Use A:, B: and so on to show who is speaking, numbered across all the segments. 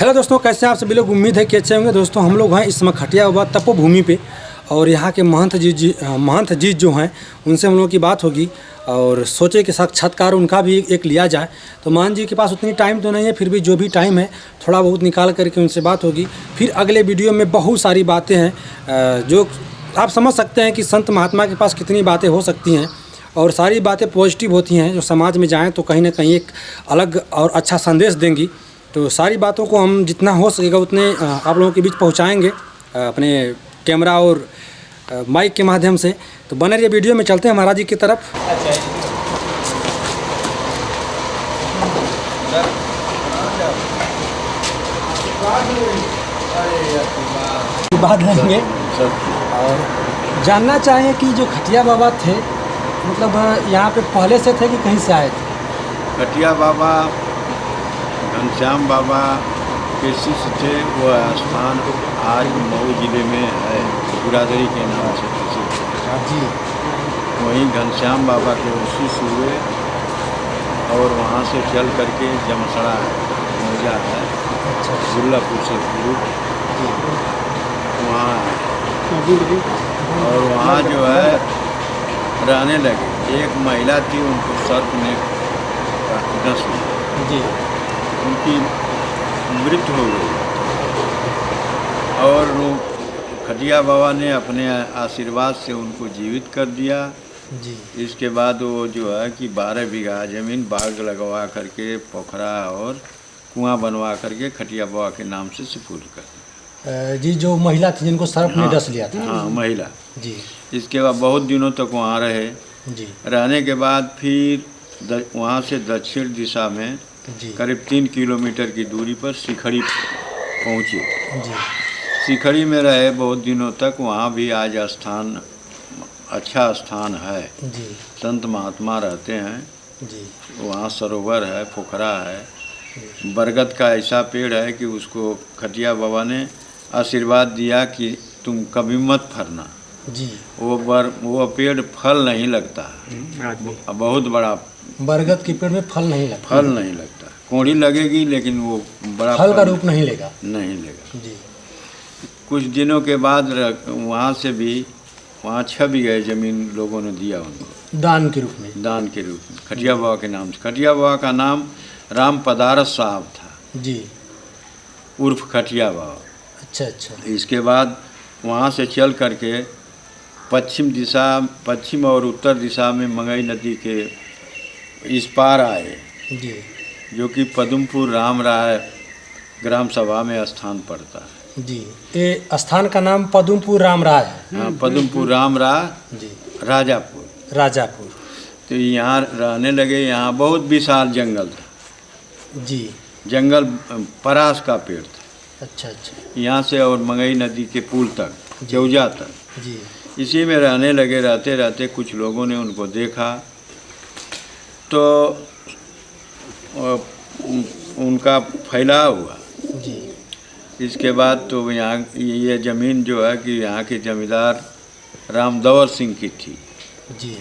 A: Hello दोस्तों, कैसे हैं आप सभी लोग। उम्मीद है कि अच्छे होंगे। दोस्तों हम लोग हैं इस समय खटिया बाबा तपोभूमि पे और यहाँ के महंत जी जो हैं उनसे हम लोगों की बात होगी और सोचे कि साक्षात्कार उनका भी एक लिया जाए। तो महंत जी के पास उतनी टाइम तो नहीं है, फिर भी जो भी टाइम है थोड़ा बहुत निकाल करके उनसे बात होगी। फिर अगले वीडियो में बहुत सारी बातें हैं जो आप समझ सकते हैं कि संत महात्मा के पास कितनी बातें हो सकती हैं और सारी बातें पॉजिटिव होती हैं जो समाज में जाएँ तो कहीं ना कहीं एक अलग और अच्छा संदेश देंगी। तो सारी बातों को हम जितना हो सकेगा उतने आप लोगों के बीच पहुंचाएंगे अपने कैमरा और माइक के माध्यम से। तो बने रहिए, वीडियो में चलते हैं महाराज जी की तरफ। बात लेंगे और जानना चाहें कि जो खटिया बाबा थे मतलब यहाँ पे पहले से थे कि कहीं से आए थे।
B: खटिया बाबा घनश्याम बाबा के शिष्य थे। वह स्थान आज मऊ जिले में है, बिरादरी के नाम से प्रसिद्ध है जी। वहीं घनश्याम बाबा के शिष्य हुए और वहाँ से चल करके जमसड़ा मौजा है, गुल्लापुर से पूर्व वहाँ और वहाँ जो है रहने लगे। एक महिला थी, उनको सर्प ने डस लिया जी, उनकी मृत्यु हो गई और खटिया बाबा ने अपने आशीर्वाद से उनको जीवित कर दिया जी। इसके बाद वो जो है कि 12 बीघा ज़मीन बाग लगवा करके पोखरा और कुआं बनवा करके खटिया बाबा के नाम से सुपुर्द कर दिया
A: जी। जो महिला थी जिनको सर्प ने डस लिया था,
B: हाँ महिला
A: जी।
B: इसके बाद बहुत दिनों तक वहाँ रहे
A: जी। रहने
B: के बाद फिर वहाँ से दक्षिण दिशा में करीब 3 किलोमीटर की दूरी पर शिखड़ी पहुँचे जी। शिखड़ी में रहे बहुत दिनों तक। वहाँ भी आज स्थान अच्छा स्थान है जी। संत महात्मा रहते हैं जी। वहाँ सरोवर है, पोखरा है, बरगद का ऐसा पेड़ है कि उसको खटिया बाबा ने आशीर्वाद दिया कि तुम कभी मत फरना जी। वो पेड़ फल नहीं लगता, बहुत बड़ा
A: बरगद के पेड़ में फल नहीं
B: लगता। कोड़ी लगेगी लेकिन वो बड़ा
A: फल का रूप नहीं लेगा
B: जी। कुछ दिनों के बाद वहाँ से भी वहाँ 6 बीघे ज़मीन लोगों ने दिया उनको दान के रूप में खटिया बाबा के नाम से। खटिया बाबा का नाम राम पदारस साहब था जी, उर्फ खटिया बाबा। अच्छा। इसके बाद वहाँ से चल करके पश्चिम और उत्तर दिशा में मंगई नदी के इस पार आए जी, जो कि पदमपुर राम राय ग्राम सभा में स्थान पड़ता है जी।
A: ये स्थान का नाम पदमपुर राम राय है।
B: हाँ, पदमपुर राम राय जी, राजापुर। तो यहाँ रहने लगे। यहाँ बहुत विशाल जंगल था जी, जंगल परास का पेड़ था। अच्छा। यहाँ से और मंगई नदी के पुल तक, चौजा तक जी, इसी में रहने लगे। रहते रहते कुछ लोगों ने उनको देखा तो उनका फैलाव हुआ जी। इसके बाद तो यहाँ ये ज़मीन जो है कि यहाँ के जमींदार रामदौर सिंह की थी जी।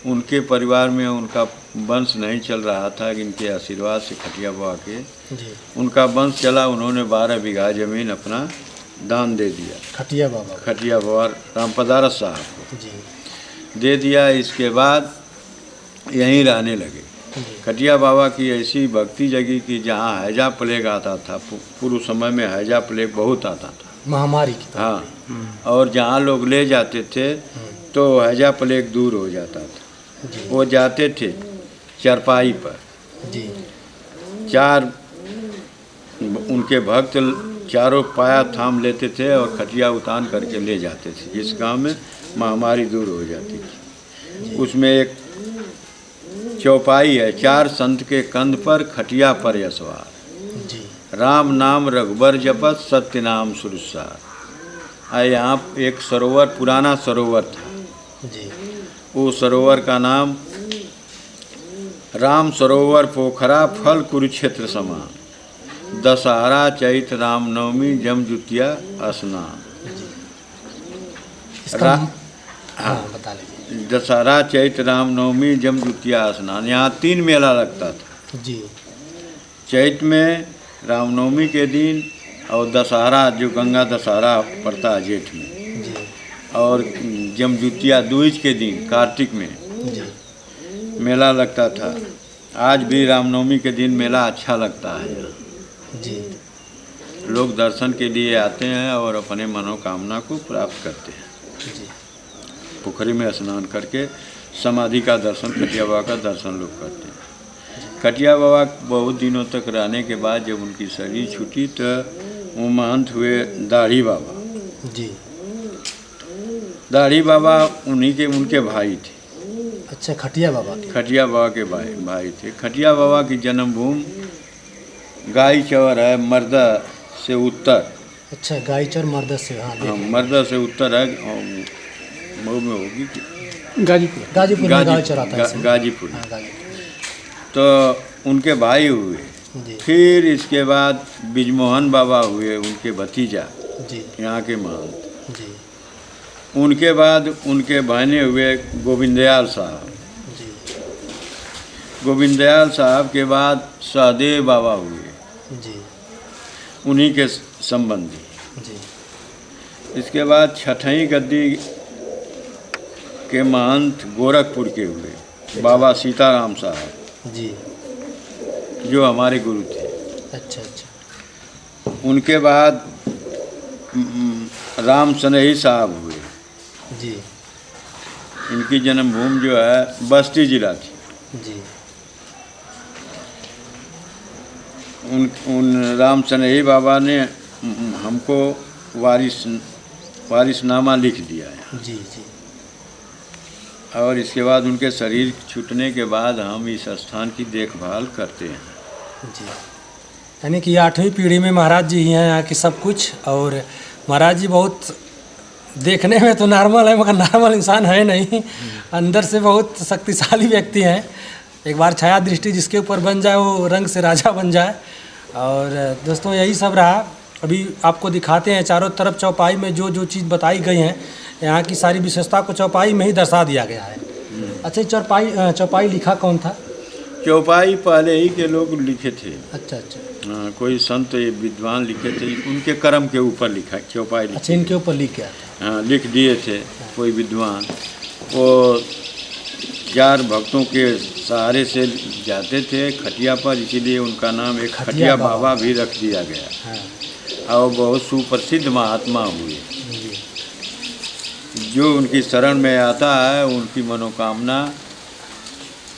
B: उनके परिवार में उनका वंश नहीं चल रहा था, इनके आशीर्वाद से खटिया बाबा के जी उनका वंश चला। उन्होंने 12 बीघा ज़मीन अपना दान दे दिया खटिया बाबा रामपदारस साहब को जी दे दिया। इसके बाद यहीं रहने लगे। खटिया बाबा की ऐसी भक्ति जगी कि जहाँ हैजा प्लेग आता था, पूर्व समय में हैजा प्लेग बहुत आता था,
A: महामारी की।
B: हाँ, और जहाँ लोग ले जाते थे तो हैजा प्लेग दूर हो जाता था। वो जाते थे चरपाई पर जी, 4 उनके भक्त चारों पाया थाम लेते थे और खटिया उतान करके ले जाते थे, जिस गांव में महामारी दूर हो जाती थी। उसमें एक चौपाई है, 4 संत के कंध पर खटिया पर यशवार जी, राम नाम रघुबर जपत सत्य नाम सुरसार। यहाँ एक सरोवर, पुराना सरोवर था जी। वो सरोवर का नाम राम सरोवर पोखरा फल कुरुक्षेत्र समान, दशहरा चैत रामनवमी जम जुतिया स्नान। हाँ, बता लीजिए। दशहरा चैत रामनवमी जम जुतिया स्नान। यहाँ 3 मेला लगता था जी। चैत में रामनवमी के दिन और दशहरा जो गंगा दशहरा पड़ता है जेठ में,
A: जी
B: और जमजुतिया दूज के दिन कार्तिक में
A: जी
B: मेला लगता था। आज भी रामनवमी के दिन मेला अच्छा लगता है यहाँ।
A: जी
B: लोग दर्शन के लिए आते हैं और अपने मनोकामना को प्राप्त करते हैं।
A: जी
B: पोखरी में स्नान करके समाधि का दर्शन, खटिया बाबा का दर्शन लोग करते हैं। खटिया बाबा बहुत दिनों तक रहने के बाद जब उनकी शरीर छूटी तो वो महंत हुए दाढ़ी बाबा।
A: जी
B: दाढ़ी बाबा उनके भाई थे।
A: अच्छा, खटिया बाबा के।
B: खटिया बाबा के भाई थे। खटिया बाबा की जन्मभूमि गाईचौर है, मर्दा से उत्तर।
A: अच्छा, गाईचौर मर्दा से। हाँ,
B: मर्दा से उत्तर है, मऊ में होगी
A: गाजीपुर में गाईचौर आता है।
B: गाजीपुर।
A: हाँ, गाजीपुर।
B: तो उनके भाई हुए।
A: जी
B: फिर इसके बाद बिजमोहन बाबा हुए, उनके भतीजा,
A: जी
B: यहाँ के महंत।
A: जी
B: उनके बाद उनके बहने हुए गोविंदयाल साहब।
A: जी
B: गोविंदयाल साहब के बाद सहदेव बाबा हुए,
A: जी
B: उन्हीं के संबंधी।
A: जी
B: इसके बाद छठवीं गद्दी के महंत गोरखपुर के हुए बाबा सीताराम साहब,
A: जी
B: जो हमारे गुरु थे।
A: अच्छा अच्छा।
B: उनके बाद राम सनेही साहब हुए।
A: जी
B: इनकी जन्मभूमि जो है बस्ती जिला थी।
A: जी
B: उन राम सनेही बाबा ने हमको वारिसनामा लिख दिया है।
A: जी जी
B: और इसके बाद उनके शरीर छूटने के बाद हम इस स्थान की देखभाल करते हैं।
A: जी, यानी कि 8वीं पीढ़ी में महाराज जी ही हैं यहाँ की सब कुछ। और महाराज जी बहुत देखने में तो नॉर्मल है, मगर नॉर्मल इंसान है नहीं, अंदर से बहुत शक्तिशाली व्यक्ति हैं। एक बार छाया दृष्टि जिसके ऊपर बन जाए वो रंग से राजा बन जाए। और दोस्तों यही सब रहा। अभी आपको दिखाते हैं चारों तरफ चौपाई में जो जो चीज़ बताई गई हैं, यहाँ की सारी विशेषता को चौपाई में ही दर्शा दिया गया है। अच्छा, चौपाई लिखा कौन था?
B: चौपाई पहले ही के लोग लिखे थे।
A: अच्छा अच्छा।
B: हाँ, कोई संत विद्वान लिखे थे, उनके कर्म के ऊपर लिखा चौपाई।
A: अच्छा, इनके ऊपर लिख गया था।
B: हाँ, लिख दिए थे कोई विद्वान। वो 4 भक्तों के सहारे से जाते थे खटिया पर, इसीलिए उनका नाम एक खटिया बाबा भी रख दिया गया।
A: हाँ।
B: और बहुत सुप्रसिद्ध महात्मा हुए।
A: जी
B: जो उनकी शरण में आता है उनकी मनोकामना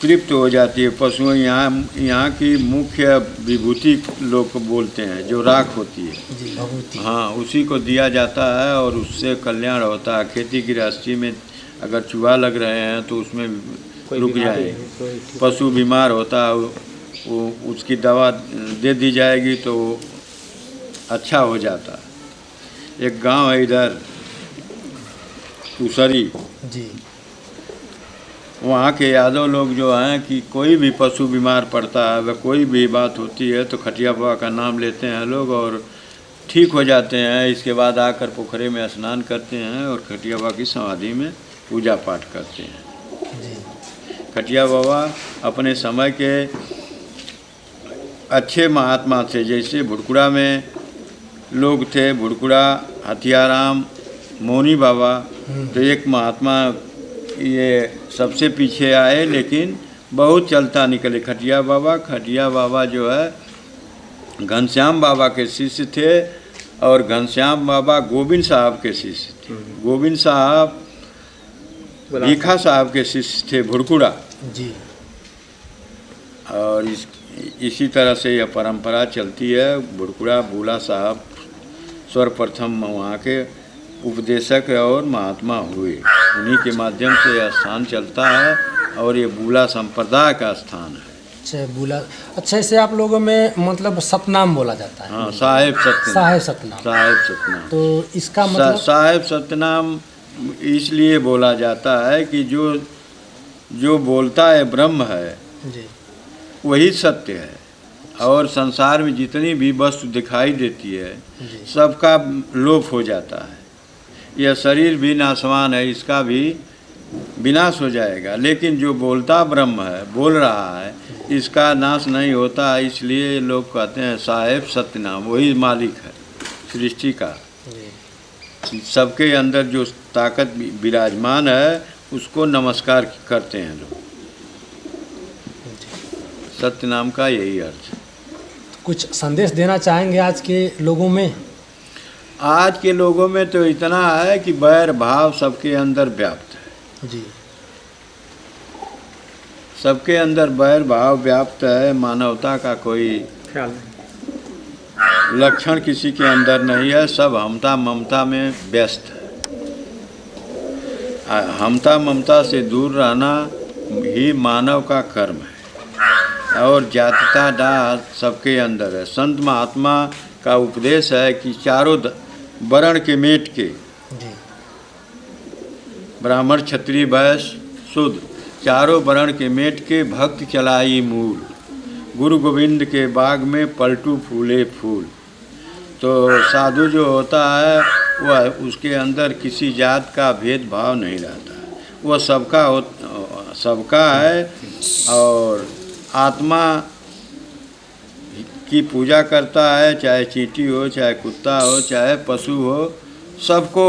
B: तृप्त हो जाती है। पशुओं यहाँ की मुख्य विभूति लोग बोलते हैं, जो राख होती है।
A: जी, भभूति।
B: हाँ, उसी को दिया जाता है और उससे कल्याण होता है। खेती गृहस्थी में अगर चूहा लग रहे हैं तो उसमें रुक जाए। पशु बीमार होता है, वो उसकी दवा दे दी जाएगी तो अच्छा हो जाता है। एक गांव है इधर उसरी,
A: जी
B: वहाँ के यादव लोग जो हैं कि कोई भी पशु बीमार पड़ता है, वह कोई भी बात होती है तो खटिया बाबा का नाम लेते हैं लोग और ठीक हो जाते हैं। इसके बाद आकर पोखरे में स्नान करते हैं और खटिया बाबा की समाधि में पूजा पाठ करते हैं।
A: जी
B: खटिया बाबा अपने समय के अच्छे महात्मा थे। जैसे भुड़कुड़ा में लोग थे, भुड़कुड़ा, हथियाराम, मौनी बाबा, तो एक महात्मा ये सबसे पीछे आए, लेकिन बहुत चलता निकले खटिया बाबा जो है घनश्याम बाबा के शिष्य थे और घनश्याम बाबा गोविंद साहब के शिष्य थे। गोविंद साहब भीखा साहब के शिष्य थे भुड़कुड़ा।
A: जी।
B: और इसी तरह से यह परंपरा चलती है। भुड़कुड़ा बूला साहब सर्वप्रथम वहाँ के उपदेशक और महात्मा हुए। उन्हीं के माध्यम से यह स्थान चलता है और ये बूला संप्रदाय का स्थान है।
A: अच्छा, बूला। अच्छा, इसे आप लोगों में मतलब सतनाम बोला जाता है?
B: हाँ, साहेब सतनाम।
A: साहेब सतनाम।
B: साहेब सतनाम।
A: तो इसका मतलब
B: साहेब सतनाम इसलिए बोला जाता है कि जो बोलता है ब्रह्म है
A: जी,
B: वही सत्य है। और संसार में जितनी भी वस्तु दिखाई देती है सबका लोप हो जाता है। यह शरीर भी नाशवान है, इसका भी विनाश हो जाएगा, लेकिन जो बोलता ब्रह्म है, बोल रहा है, इसका नाश नहीं होता। इसलिए लोग कहते हैं साहेब सत्यनाम, वही मालिक है सृष्टि का। सबके अंदर जो ताकत विराजमान है उसको नमस्कार करते हैं लोग। सत्यनाम का यही अर्थ।
A: कुछ संदेश देना चाहेंगे आज के लोगों में?
B: आज के लोगों में तो इतना है कि बैर भाव सबके अंदर व्याप्त है
A: जी।
B: सबके अंदर बैर भाव व्याप्त है। मानवता का कोई
A: ख्याल
B: लक्षण किसी के अंदर नहीं है। सब हमता ममता में व्यस्त है। हमता ममता से दूर रहना ही मानव का कर्म है। और जातिता डाह सबके अंदर है। संत महात्मा का उपदेश है कि चारों वर्ण के मेट के, ब्राह्मण क्षत्रिय वैश्य शूद्र, चारों वर्ण के मेट के भक्त चलाई मूल, गुरु गोविंद के बाग में पलटू फूले फूल। तो साधु जो होता है वह उसके अंदर किसी जात का भेदभाव नहीं रहता, वह सबका है। और आत्मा की पूजा करता है, चाहे चींटी हो, चाहे कुत्ता हो, चाहे पशु हो, सबको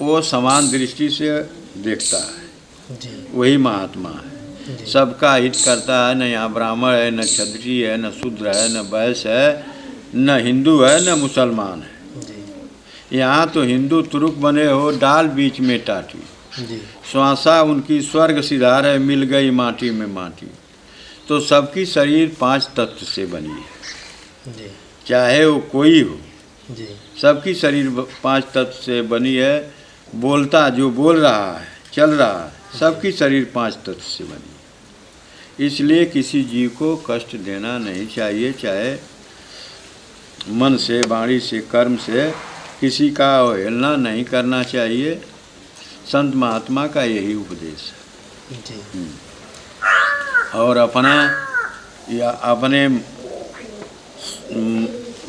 B: वो समान दृष्टि से देखता है जी। वही महात्मा है। सबका हित करता है। न यहाँ ब्राह्मण है, न क्षत्रिय है, न शूद्र है, न वैश्य है, न हिंदू है, न मुसलमान है। यहाँ तो हिंदू तुरुक बने हो, डाल बीच में टाटी, श्वासा उनकी स्वर्ग सिधार है, मिल गई माटी में माटी। तो सबकी शरीर 5 तत्व से बनी है, चाहे वो कोई हो। सबकी शरीर 5 तत्व से बनी है। बोलता जो बोल रहा है, चल रहा है, सबकी शरीर 5 तत्व से बनी है। इसलिए किसी जीव को कष्ट देना नहीं चाहिए, चाहे मन से, वाणी से, कर्म से किसी का अवहेलना नहीं करना चाहिए। संत महात्मा का यही उपदेश है। और अपने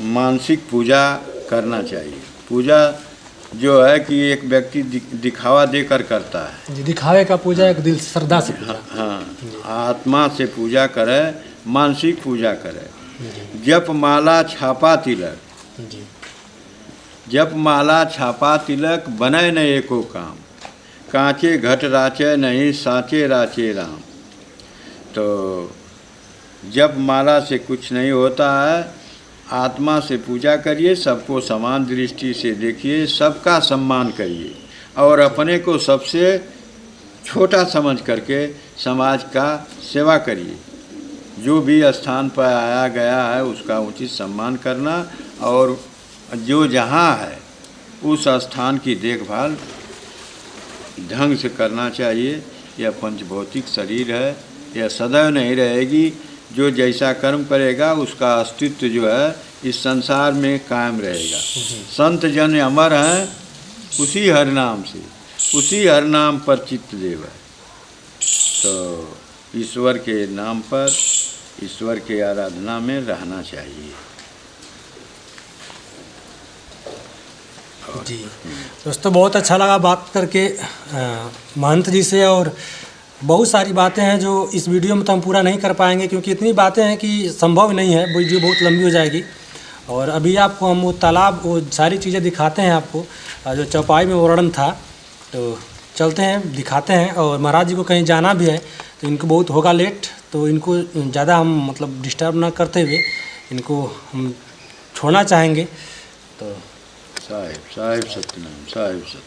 B: मानसिक पूजा करना चाहिए। पूजा जो है कि एक व्यक्ति दिखावा देकर करता है,
A: दिखावे का पूजा एक दिल श्रद्धा से पूजा।
B: हाँ, आत्मा से पूजा करे, मानसिक पूजा करे। जप माला छापा तिलक, जप माला छापा तिलक, बने न एको काम, कांचे घट राचे नहीं, साचे राचे राम। तो जप माला से कुछ नहीं होता है। आत्मा से पूजा करिए, सबको समान दृष्टि से देखिए, सबका सम्मान करिए और अपने को सबसे छोटा समझ करके समाज का सेवा करिए। जो भी स्थान पर आया गया है उसका उचित सम्मान करना और जो जहाँ है उस स्थान की देखभाल ढंग से करना चाहिए। यह पंचभौतिक शरीर है, यह सदैव नहीं रहेगी। जो जैसा कर्म करेगा उसका अस्तित्व जो है इस संसार में कायम रहेगा। संत जन अमर हैं उसी हर नाम से, उसी हर नाम पर चित्त देव है। तो ईश्वर के नाम पर, ईश्वर के आराधना में रहना चाहिए।
A: जी दोस्तों, बहुत अच्छा लगा बात करके महंत जी से। और बहुत सारी बातें हैं जो इस वीडियो में तो हम पूरा नहीं कर पाएंगे, क्योंकि इतनी बातें हैं कि संभव नहीं है, वीडियो बहुत लंबी हो जाएगी। और अभी आपको हम वो तालाब, वो सारी चीज़ें दिखाते हैं आपको, जो चौपाई में वर्णन था। तो चलते हैं, दिखाते हैं। और महाराज जी को कहीं जाना भी है तो इनको बहुत होगा लेट, तो इनको ज़्यादा हम मतलब डिस्टर्ब ना करते हुए इनको हम छोड़ना चाहेंगे। तो
B: साहिब सत्यनाम, साहिब सत्य।